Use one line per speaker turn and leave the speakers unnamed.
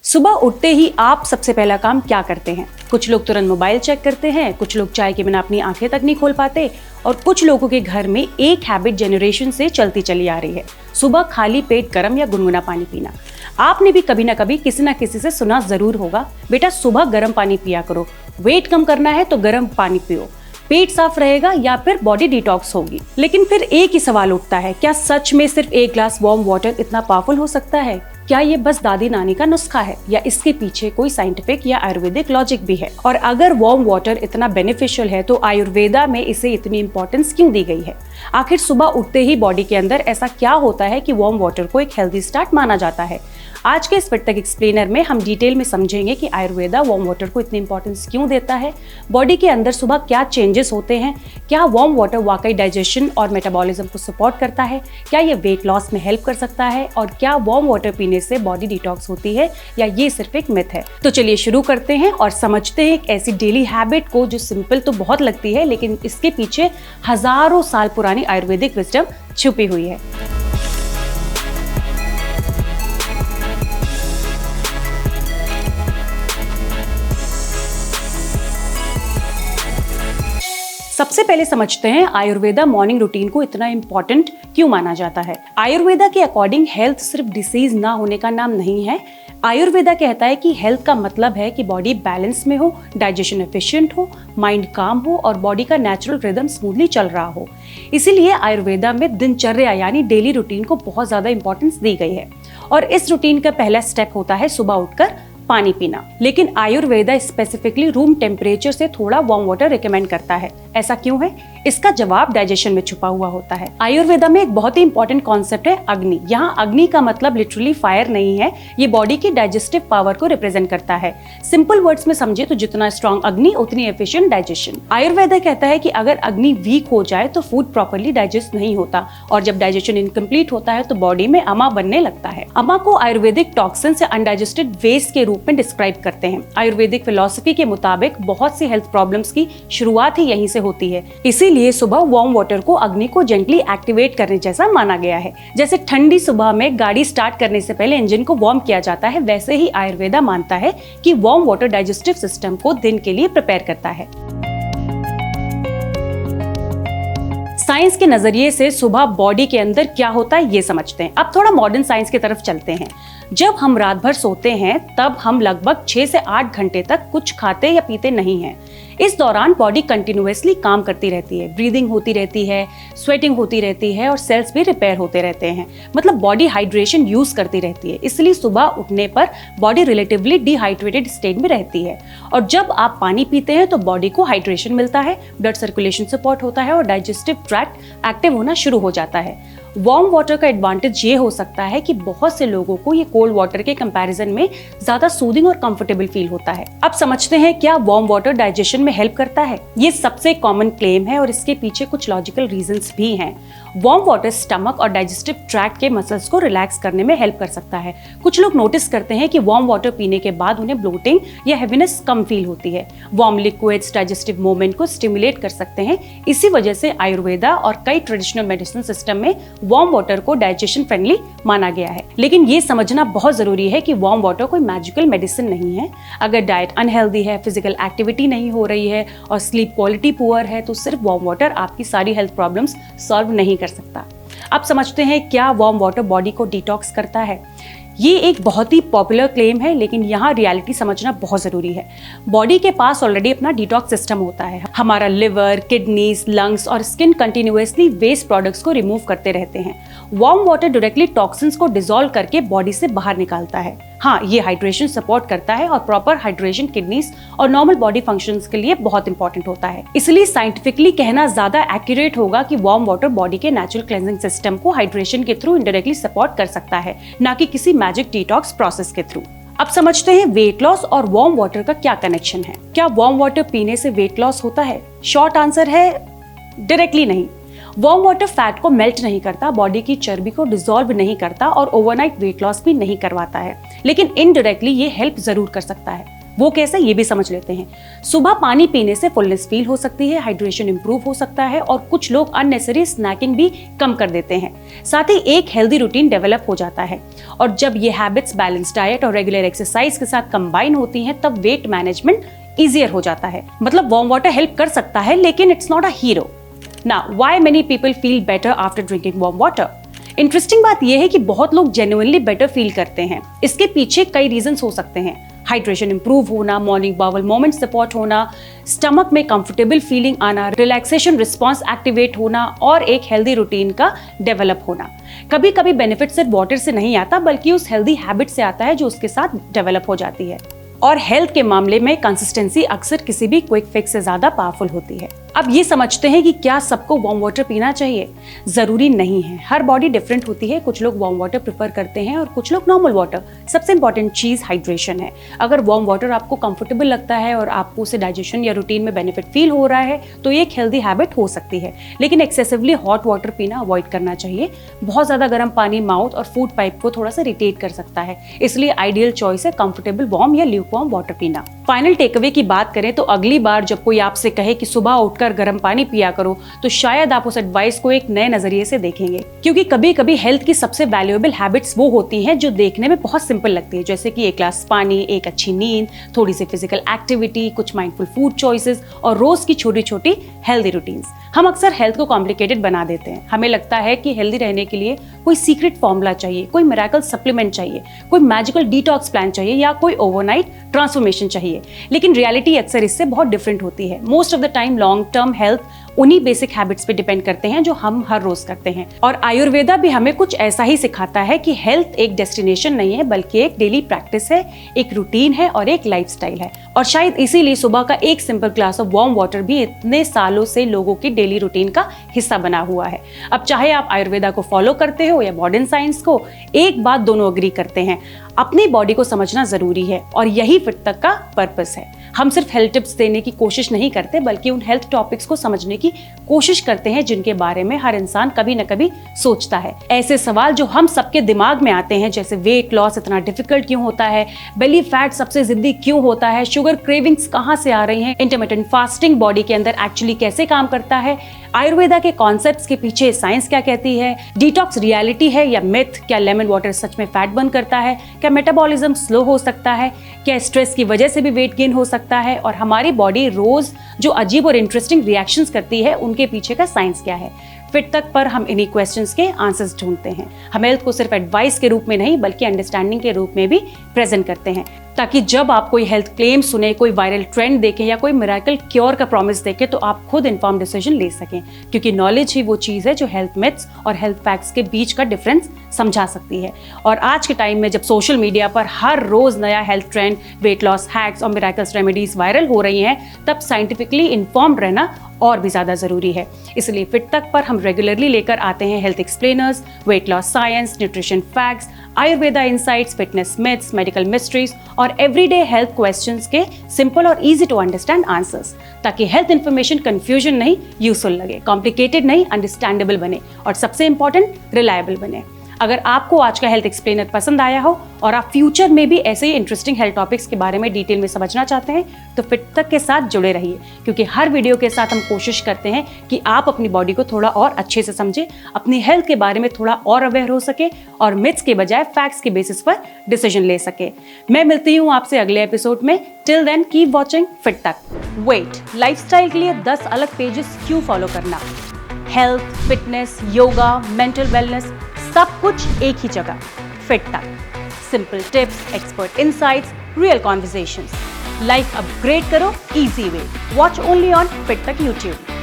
सुबह उठते ही आप सबसे पहला काम क्या करते हैं? कुछ लोग तुरंत मोबाइल चेक करते हैं, कुछ लोग चाय के बिना अपनी आंखें तक नहीं खोल पाते और कुछ लोगों के घर में एक हैबिट जनरेशन से चलती चली आ रही है, सुबह खाली पेट गर्म या गुनगुना पानी पीना। आपने भी कभी ना कभी किसी ना किसी से सुना जरूर होगा, बेटा सुबह गर्म पानी पिया करो, वेट कम करना है तो गर्म पानी पियो, पेट साफ रहेगा या फिर बॉडी डिटॉक्स होगी। लेकिन फिर एक ही सवाल उठता है, क्या सच में सिर्फ एक ग्लास वार्म वाटर इतना पावरफुल हो सकता है? क्या ये बस दादी नानी का नुस्खा है या इसके पीछे कोई साइंटिफिक या आयुर्वेदिक लॉजिक भी है? और अगर वार्म वाटर इतना बेनिफिशियल है तो आयुर्वेदा में इसे इतनी इंपॉर्टेंस क्यों दी गई है? आखिर सुबह उठते ही बॉडी के अंदर ऐसा क्या होता है कि वार्म वाटर को एक हेल्दी स्टार्ट माना जाता है? आज के इस फिट टेक एक्सप्लेनर में हम डिटेल में समझेंगे कि आयुर्वेदा वार्म वाटर को इतनी इंपॉर्टेंस क्यों देता है, बॉडी के अंदर सुबह क्या चेंजेस होते हैं, क्या वार्म वाटर वाकई डाइजेशन और मेटाबॉलिज्म को सपोर्ट करता है, क्या ये वेट लॉस में हेल्प कर सकता है और क्या वार्म वाटर पीने से बॉडी डिटॉक्स होती है या ये सिर्फ एक मिथ है? तो चलिए शुरू करते हैं और समझते हैं एक ऐसी डेली हैबिट को जो सिंपल तो बहुत लगती है लेकिन इसके पीछे हजारों साल पुरानी आयुर्वेदिक विजडम छुपी हुई है। सबसे पहले समझते हैं आयुर्वेदा मॉर्निंग रूटीन को इतना इंपॉर्टेंट क्यों माना जाता है। आयुर्वेदा के अकॉर्डिंग हेल्थ सिर्फ डिसीज ना होने का नाम नहीं है। आयुर्वेदा कहता है कि हेल्थ का मतलब है कि बॉडी बैलेंस में हो, डाइजेशन एफिशिएंट हो, माइंड काम हो और बॉडी का नेचुरल रिदम स्मूथली चल रहा हो। इसीलिए आयुर्वेदा में दिनचर्या यानी डेली रूटीन को बहुत ज्यादा इंपॉर्टेंस दी गई है और इस रूटीन का पहला स्टेप होता है सुबह उठकर पानी पीना। लेकिन आयुर्वेदा स्पेसिफिकली रूम टेम्परेचर से थोड़ा वार्म वाटर रिकमेंड करता है। ऐसा क्यों है? इसका जवाब डाइजेशन में छुपा हुआ होता है। आयुर्वेदा में एक बहुत ही इंपॉर्टेंट कॉन्सेप्ट है अग्नि। यहाँ अग्नि का मतलब लिटरली फायर नहीं है, ये बॉडी की डाइजेस्टिव पावर को रिप्रेजेंट करता है। सिंपल वर्ड्स में समझे तो जितना स्ट्रॉन्ग अग्नि उतनी एफिशिएंट डाइजेशन। आयुर्वेदा कहता है कि अगर अग्नि वीक हो जाए तो फूड प्रॉपर्ली डाइजेस्ट नहीं होता और जब डाइजेशन इनकम्प्लीट होता है तो बॉडी में अमा बनने लगता है। अमा को आयुर्वेदिक टॉक्सिन से अनडाइजेस्टेड वेस्ट के रूप में डिस्क्राइब करते हैं। आयुर्वेदिक फिलॉसफी के मुताबिक बहुत सी हेल्थ प्रॉब्लम्स की शुरुआत ही यहीं से होती है। इसीलिए सुबह वार्म वाटर को अग्नि को जेंटली एक्टिवेट करने जैसा माना गया है। जैसे ठंडी सुबह में गाड़ी स्टार्ट करने से पहले इंजन को वार्म किया जाता है, वैसे ही आयुर्वेदा मानता है कि वार्म वाटर डाइजेस्टिव सिस्टम को दिन के लिए प्रिपेयर करता है। साइंस के नजरिए से सुबह बॉडी के अंदर क्या होता है ये समझते हैं। अब थोड़ा मॉडर्न साइंस की तरफ चलते हैं। जब हम रात भर सोते हैं तब हम लगभग 6 से 8 घंटे तक कुछ खाते या पीते नहीं हैं। इस दौरान बॉडी कंटिन्यूअसली काम करती रहती है, ब्रीदिंग होती रहती है, स्वेटिंग होती रहती है और सेल्स भी रिपेयर होते रहते हैं। मतलब बॉडी हाइड्रेशन यूज करती रहती है। इसलिए सुबह उठने पर बॉडी रिलेटिवली डिहाइड्रेटेड स्टेट में रहती है और जब आप पानी पीते हैं तो बॉडी को हाइड्रेशन मिलता है, ब्लड सर्कुलेशन सपोर्ट होता है और डाइजेस्टिव ट्रैक्ट एक्टिव होना शुरू हो जाता है। वार्म वाटर का एडवांटेज ये हो सकता है कि बहुत से लोगों को ये कोल्ड वाटर के कंपैरिजन में ज्यादा सूदिंग और कंफर्टेबल फील होता है। अब समझते हैं क्या वार्म वाटर डाइजेशन में हेल्प करता है। ये सबसे कॉमन क्लेम है और इसके पीछे कुछ लॉजिकल रीजंस भी हैं। वार्म वाटर स्टमक और डाइजेस्टिव ट्रैक्ट के मसल्स को रिलैक्स करने में हेल्प कर सकता है। कुछ लोग नोटिस करते हैं कि वार्म वाटर पीने के बाद उन्हें ब्लोटिंग या हेवीनेस कम फील होती है। वार्म लिक्विड्स डाइजेस्टिव मूवमेंट को स्टिमुलेट कर सकते हैं। इसी वजह से आयुर्वेदा और कई ट्रेडिशनल मेडिसिन सिस्टम में वार्म वाटर को डाइजेशन फ्रेंडली माना गया है। लेकिन ये समझना बहुत जरूरी है कि वार्म वाटर कोई मैजिकल मेडिसिन नहीं है। अगर डाइट अनहेल्दी है, फिजिकल एक्टिविटी नहीं हो रही है और स्लीप क्वालिटी पुअर है तो सिर्फ वार्म वाटर आपकी सारी हेल्थ प्रॉब्लम्स सॉल्व नहीं कर सकता। अब समझते हैं क्या वार्म वाटर बॉडी को डिटॉक्स करता है। ये एक बहुत ही पॉपुलर क्लेम है लेकिन यहाँ रियलिटी समझना बहुत जरूरी है। बॉडी के पास ऑलरेडी अपना डिटॉक्स सिस्टम होता है। हमारा लिवर, किडनीज, लंग्स और स्किन कंटिन्यूअसली वेस्ट प्रोडक्ट्स को रिमूव करते रहते हैं। वार्म वाटर डायरेक्टली टॉक्सिन्स को डिसॉल्व करके बॉडी से बाहर निकालता है। हाँ, ये हाइड्रेशन सपोर्ट करता है और प्रॉपर हाइड्रेशन किडनीज और नॉर्मल बॉडी फंक्शंस के लिए बहुत इंपॉर्टेंट होता है। इसलिए साइंटिफिकली कहना ज्यादा एक्यूरेट होगा कि वार्म वाटर बॉडी के नेचुरल क्लेंजिंग सिस्टम को हाइड्रेशन के थ्रू इनडायरेक्टली सपोर्ट कर सकता है, ना कि किसी मैजिक डिटॉक्स प्रोसेस के थ्रू। अब समझते हैं वेट लॉस और वार्म वाटर का क्या कनेक्शन है। क्या वार्म वाटर पीने से वेट लॉस होता है? शॉर्ट आंसर है डायरेक्टली नहीं। वार्म वाटर फैट को मेल्ट नहीं करता, बॉडी की चर्बी को डिसॉल्व नहीं करता और ओवरनाइट वेट लॉस भी नहीं करवाता है, लेकिन इनडायरेक्टली ये हेल्प जरूर कर सकता है। वो कैसे, ये भी समझ लेते हैं। सुबह पानी पीने से फुलनेस फील हो सकती है, हाइड्रेशन इंप्रूव हो सकता है और कुछ लोग अननेसेसरी स्नैकिंग भी कम कर देते हैं। साथ ही एक हेल्दी रूटीन डेवलप हो जाता है और जब ये हैबिट्स बैलेंस डाइट और रेगुलर एक्सरसाइज के साथ कंबाइन होती हैं तब वेट मैनेजमेंट ईजियर हो जाता है। मतलब वार्म वाटर हेल्प कर सकता है लेकिन it's not a hero. Now why many people feel better after drinking warm water. Interesting बात यह है कि बहुत लोग जेन्युइनली बेटर फील करते हैं। इसके पीछे कई रीजंस हो सकते हैं। हाइड्रेशन इंप्रूव होना, मॉर्निंग बाउल मोमेंट सपोर्ट होना, स्टमक में कंफर्टेबल फीलिंग आना, रिलैक्सेशन रिस्पॉन्स एक्टिवेट होना और एक हेल्दी रूटीन का डेवलप होना। कभी कभी बेनिफिट सिर्फ वाटर से नहीं आता बल्कि उस हेल्दी हैबिट से आता है जो उसके साथ डेवलप हो जाती है। और हेल्थ के मामले में कंसिस्टेंसी अक्सर किसी भी क्विक फिक्स से ज्यादा पावरफुल होती है। अब ये समझते हैं कि क्या सबको वार्म वाटर पीना चाहिए? जरूरी नहीं है, हर बॉडी डिफरेंट होती है। कुछ लोग वार्म वाटर प्रेफर करते हैं और कुछ लोग नॉर्मल वाटर। सबसे इंपॉर्टेंट चीज हाइड्रेशन है। अगर वार्म वाटर आपको कंफर्टेबल लगता है और आपको उसे डाइजेशन या रूटीन में बेनिफिट फील हो रहा है तो ये एक हेल्दी हैबिट हो सकती है। लेकिन एक्सेसिवली हॉट वाटर पीना अवॉइड करना चाहिए। बहुत ज्यादा गर्म पानी माउथ और फूड पाइप को थोड़ा सा इरिटेट कर सकता है, इसलिए आइडियल चॉइस है कंफर्टेबल वार्म या ल्यूकवार्म वाटर पीना। फाइनल टेकअवे की बात करें तो अगली बार जब कोई आपसे कहे कि सुबह उठकर गर्म पानी पिया करो तो शायद आप उस एडवाइस को एक नए नजरिए से देखेंगे। क्योंकि कभी कभी हेल्थ की सबसे वैल्यूएबल हैबिट्स वो होती हैं जो देखने में बहुत सिंपल लगती है, जैसे कि एक ग्लास पानी, एक अच्छी नींद, थोड़ी सी फिजिकल एक्टिविटी, कुछ माइंडफुल फूड चॉइसेस और रोज की छोटी छोटी हेल्दी रूटीन्स। हम अक्सर हेल्थ को कॉम्प्लिकेटेड बना देते हैं। हमें लगता है कि हेल्दी रहने के लिए कोई सीक्रेट फॉर्मूला चाहिए, कोई मिरेकल सप्लीमेंट चाहिए, कोई मैजिकल डिटॉक्स प्लान चाहिए या कोई ओवरनाइट ट्रांसफॉर्मेशन चाहिए। लेकिन रियलिटी अक्सर इससे बहुत डिफरेंट होती है। Most of the time long term health उन्हीं बेसिक हैबिट्स पे डिपेंड करते हैं जो हम हर रोज करते हैं। और आयुर्वेदा भी हमें कुछ ऐसा ही सिखाता है कि हेल्थ एक डेस्टिनेशन नहीं है बल्कि एक डेली प्रैक्टिस है, एक रूटीन है और एक लाइफस्टाइल है। और शायद इसीलिए सुबह का एक simple glass of warm water भी इतने सालों से लोगों की डेली रूटीन का हिस्सा बना हुआ है। अब चाहे आप आयुर्वेदा को फॉलो करते हो या मॉडर्न साइंस को, एक बात दोनों अग्री करते हैं, अपनी बॉडी को समझना जरूरी है और यही फिट तक का पर्पस है। हम सिर्फ हेल्थ टिप्स देने की कोशिश नहीं करते बल्कि उन हेल्थ टॉपिक्स को समझने की कोशिश करते हैं जिनके बारे में हर इंसान कभी न कभी सोचता है। ऐसे सवाल जो हम सबके दिमाग में आते हैं, जैसे वेट लॉस इतना डिफिकल्ट क्यों होता है, बेली फैट सबसे जिद्दी क्यों होता है, शुगर क्रेविंग्स कहाँ से आ रही हैं, इंटरमिटेंट फास्टिंग बॉडी के अंदर एक्चुअली कैसे काम करता है, आयुर्वेदा के कॉन्सेप्ट्स के पीछे साइंस क्या कहती है, डिटॉक्स रियलिटी है या मिथ, क्या लेमन वाटर सच में फैट बर्न करता है, क्या मेटाबॉलिज्म स्लो हो सकता है, क्या स्ट्रेस की वजह से भी वेट गेन हो सकता है, और हमारी बॉडी रोज जो अजीब और इंटरेस्टिंग रिएक्शंस करती है उनके पीछे का साइंस क्या है। फिट तक पर हम इन्हीं क्वेश्चंस के आंसर्स ढूंढते हैं। हम हेल्थ को सिर्फ एडवाइस के रूप में नहीं बल्कि अंडरस्टैंडिंग के रूप में भी प्रेजेंट करते हैं, ताकि जब आप कोई हेल्थ क्लेम सुने, कोई वायरल ट्रेंड देखें या कोई मिरेकल क्योर का प्रॉमिस देखें तो आप खुद इन्फॉर्म डिसीजन ले सकें। क्योंकि नॉलेज ही वो चीज़ है जो हेल्थ मिथ्स और हेल्थ फैक्ट्स के बीच का डिफरेंस समझा सकती है। और आज के टाइम में जब सोशल मीडिया पर हर रोज नया health trend, weight loss hacks और मिरेकल्स रेमेडीज वायरल हो रही हैं, तब साइंटिफिकली इन्फॉर्म्ड रहना और भी ज्यादा जरूरी है। इसलिए फिट तक पर हम रेगुलरली लेकर आते हैं health explainers, weight loss science, nutrition facts, Ayurveda insights, fitness myths, medical mysteries और एवरीडे हेल्थ क्वेश्चंस के सिंपल और इजी टू अंडरस्टैंड आंसर्स, ताकि हेल्थ इंफॉर्मेशन कंफ्यूजन नहीं, यूजफुल लगे, कॉम्प्लिकेटेड नहीं, अंडरस्टैंडेबल बने और सबसे इंपॉर्टेंट रिलायबल बने। अगर आपको आज का हेल्थ एक्सप्लेनर पसंद आया हो और आप फ्यूचर में भी ऐसे ही इंटरेस्टिंग हेल्थ टॉपिक्स के बारे में डिटेल में समझना चाहते हैं तो फिट तक के साथ जुड़े रहिए, क्योंकि हर वीडियो के साथ हम कोशिश करते हैं कि आप अपनी बॉडी को थोड़ा और अच्छे से समझें, अपनी हेल्थ के बारे में थोड़ा और अवेयर हो सके और मिथ्स के बजाय फैक्ट्स के बेसिस पर डिसीजन ले सके। मैं मिलती हूँ आपसे अगले एपिसोड में। Till then keep watching Fit Tak. Wait lifestyle के लिए 10 अलग पेजेस क्यों फॉलो करना? Health, fitness, yoga, mental wellness, सब कुछ एक ही जगह, Fit Tak. Simple tips, expert insights, real conversations. Life upgrade करो easy way. Watch only on Fit Tak YouTube.